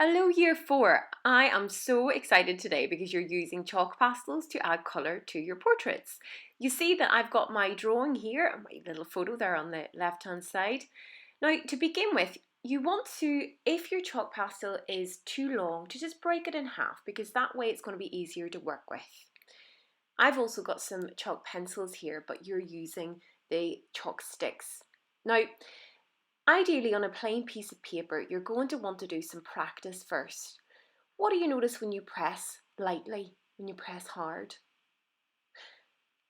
Hello Year 4! I am so excited today because you're using chalk pastels to add colour to your portraits. You see that I've got my drawing here and my little photo there on the left hand side. Now to begin with, you want to, if your chalk pastel is too long, to just break it in half because that way it's going to be easier to work with. I've also got some chalk pencils here, but you're using the chalk sticks. Now, ideally on a plain piece of paper, you're going to want to do some practice first. What do you notice when you press lightly, when you press hard?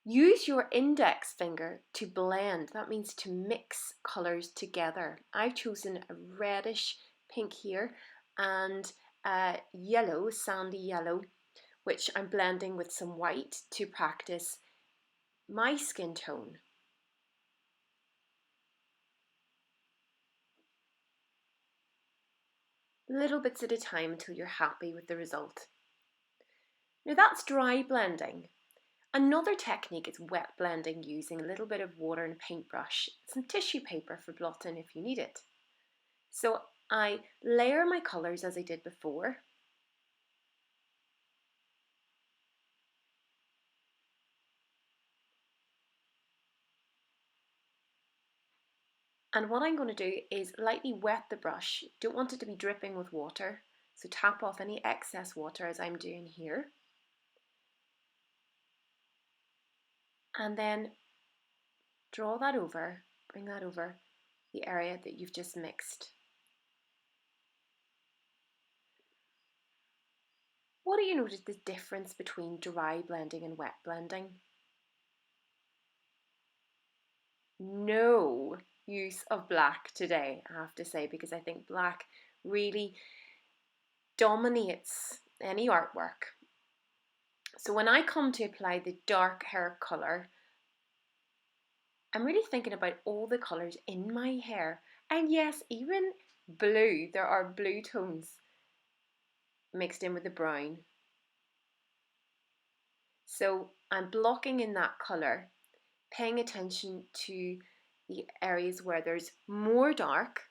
Use your index finger to blend, that means to mix colours together. I've chosen a reddish pink here and a yellow, sandy yellow, which I'm blending with some white to practice my skin tone. Little bits at a time until you're happy with the result. Now that's dry blending. Another technique is wet blending using a little bit of water and a paintbrush, some tissue paper for blotting if you need it. So I layer my colours as I did before. And what I'm going to do is lightly wet the brush. Don't want it to be dripping with water, so tap off any excess water as I'm doing here. And then draw that over, bring that over the area that you've just mixed. What do you notice the difference between dry blending and wet blending? No use of black today, I have to say, because I think black really dominates any artwork. So when I come to apply the dark hair colour, I'm really thinking about all the colours in my hair. And yes, even blue, there are blue tones mixed in with the brown. So I'm blocking in that colour, paying attention to the areas where there's more dark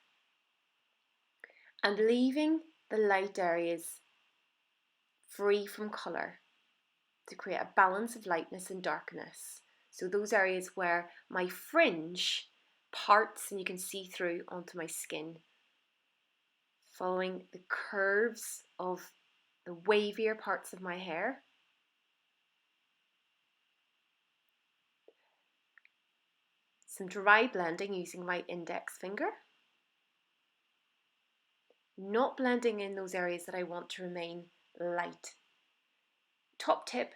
and leaving the light areas free from colour to create a balance of lightness and darkness. So those areas where my fringe parts and you can see through onto my skin, following the curves of the wavier parts of my hair. Some dry blending using my index finger. Not blending in those areas that I want to remain light. Top tip,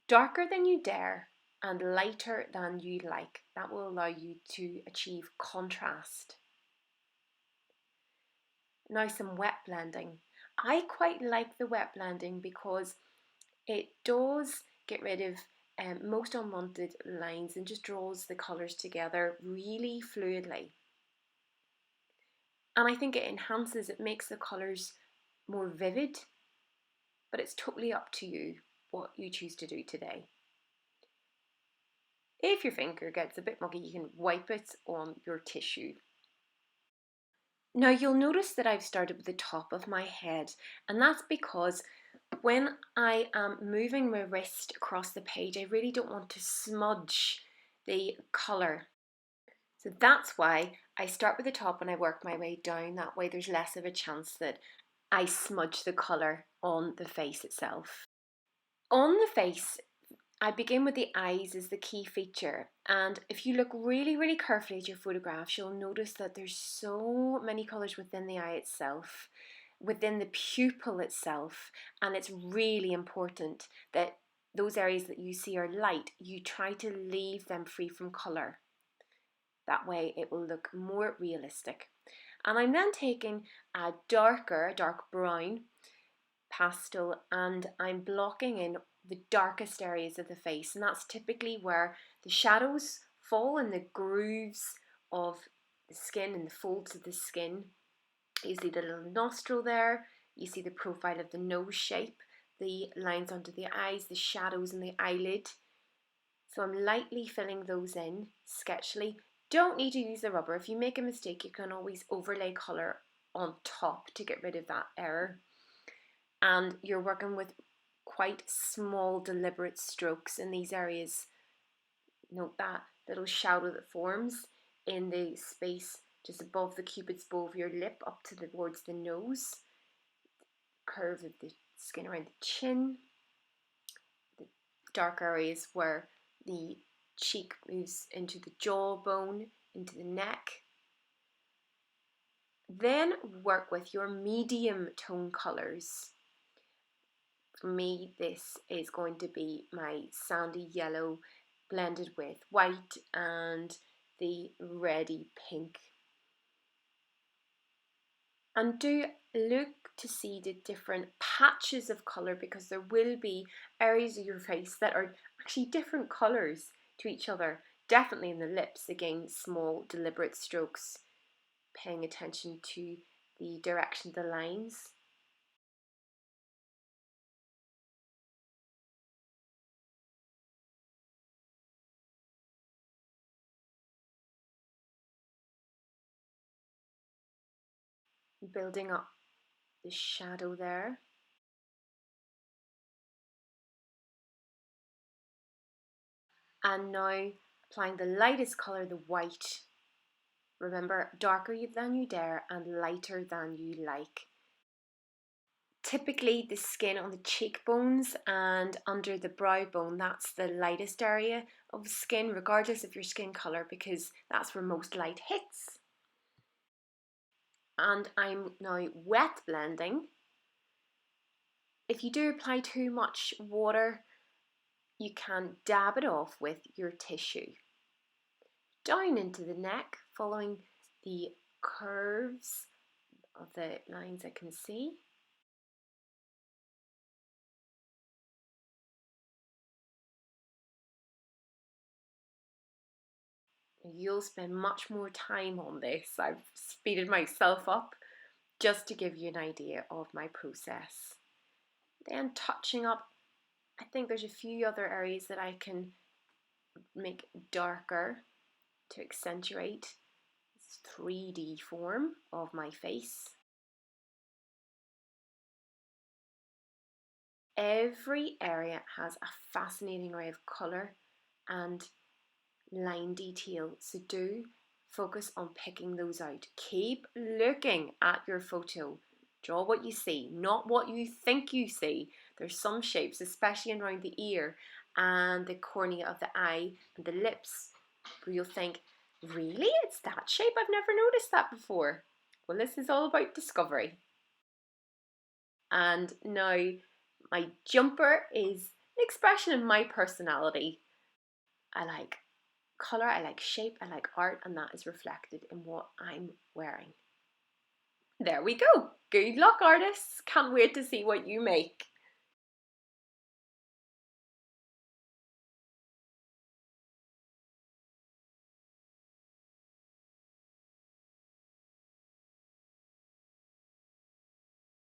darker than you dare and lighter than you like. That will allow you to achieve contrast. Now some wet blending. I quite like the wet blending because it does get rid of most unwanted lines and just draws the colours together really fluidly. And I think it enhances, it makes the colours more vivid, but it's totally up to you what you choose to do today. If your finger gets a bit muggy, you can wipe it on your tissue. Now you'll notice that I've started with the top of my head, and that's because when I am moving my wrist across the page, I really don't want to smudge the colour. So that's why I start with the top and I work my way down. That way there's less of a chance that I smudge the colour on the face itself. On the face, I begin with the eyes as the key feature, and if you look really, really carefully at your photographs, you'll notice that there's so many colours within the eye itself, within the pupil itself, and it's really important that those areas that you see are light, you try to leave them free from colour. That way it will look more realistic. And I'm then taking a dark brown pastel, and I'm blocking in the darkest areas of the face, and that's typically where the shadows fall in the grooves of the skin and the folds of the skin. You see the little nostril there, you see the profile of the nose shape, the lines under the eyes, the shadows in the eyelid. So I'm lightly filling those in, sketchily. Don't need to use the rubber. If you make a mistake, you can always overlay colour on top to get rid of that error. And you're working with quite small deliberate strokes in these areas. Note that little shadow that forms in the space just above the cupid's bow of your lip up towards the nose, curve of the skin around the chin, the dark areas where the cheek moves into the jawbone, into the neck. Then work with your medium tone colours. For me, this is going to be my sandy yellow blended with white and the reddy pink. And do look to see the different patches of colour, because there will be areas of your face that are actually different colours to each other. Definitely in the lips, again, small deliberate strokes, paying attention to the direction of the lines. Building up the shadow there. And now applying the lightest colour, the white. Remember, darker than you dare and lighter than you like. Typically the skin on the cheekbones and under the brow bone, that's the lightest area of skin, regardless of your skin colour, because that's where most light hits. And I'm now wet blending. If you do apply too much water, you can dab it off with your tissue. Down into the neck, following the curves of the lines I can see. You'll spend much more time on this. I've speeded myself up just to give you an idea of my process. Then touching up, I think there's a few other areas that I can make darker to accentuate this 3D form of my face. Every area has a fascinating array of colour and line detail, so do focus on picking those out. Keep looking at your photo. Draw what you see, not what you think you see. There's some shapes, especially around the ear and the cornea of the eye and the lips, where you'll think, really? It's that shape? I've never noticed that before. Well, this is all about discovery. And now my jumper is an expression of my personality. I like colour, I like shape, I like art, and that is reflected in what I'm wearing. There we go. Good luck, artists. Can't wait to see what you make.